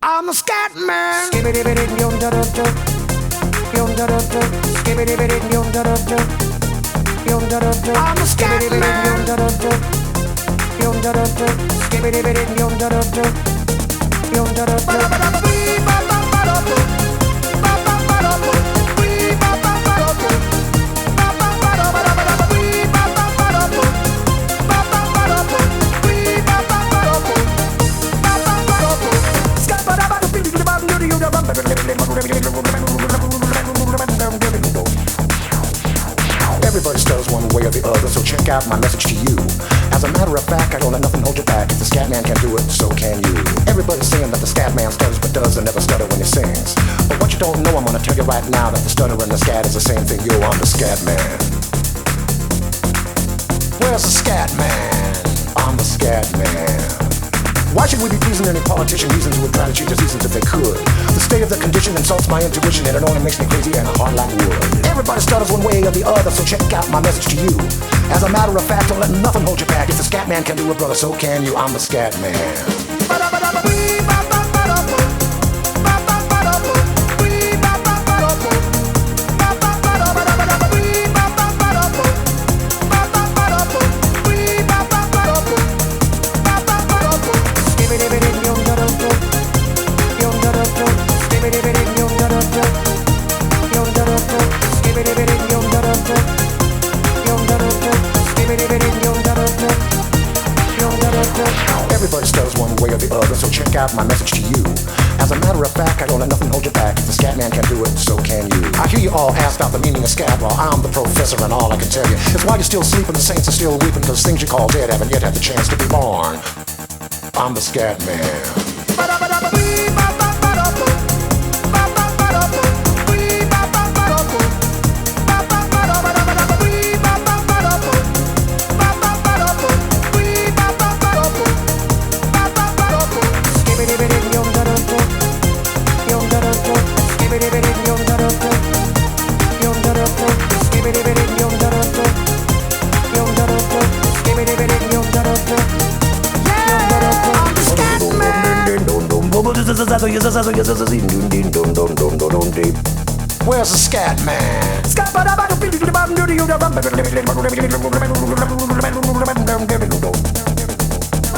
I'm a Scatman. I'm a Everybody stutters one way or the other, so check out my message to you. As a matter of fact, I don't let nothing hold you back. If the Scatman can do it, so can you. Everybody's saying that the Scatman stutters but doesn't never stutter when he sings. But what you don't know, I'm gonna tell you right now that the stutter and the scat is the same thing. Yo, I'm the Scatman. Where's the Scatman? I'm the Scatman. Why should we be pleasing any politician? Reasons would try to change the seasons if they could. The state of the condition insults my intuition, and it only makes me crazy and a heart like wood. Everybody stutters one way or the other, so check out my message to you. As a matter of fact, don't let nothing hold you back. If the Scatman can do it, brother, so can you. I'm the Scatman. Everybody stutters one way or the other, so check out my message to you. As a matter of fact, I don't let nothing hold you back. If the Scatman can do it, so can you. I hear you all ask about the meaning of scat. Well, I'm the professor, and all I can tell you is why you're still sleeping, the saints are still weeping, because things you call dead haven't yet had the chance to be born. I'm the Scatman. Where's the Scatman?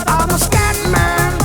I'm the Scatman.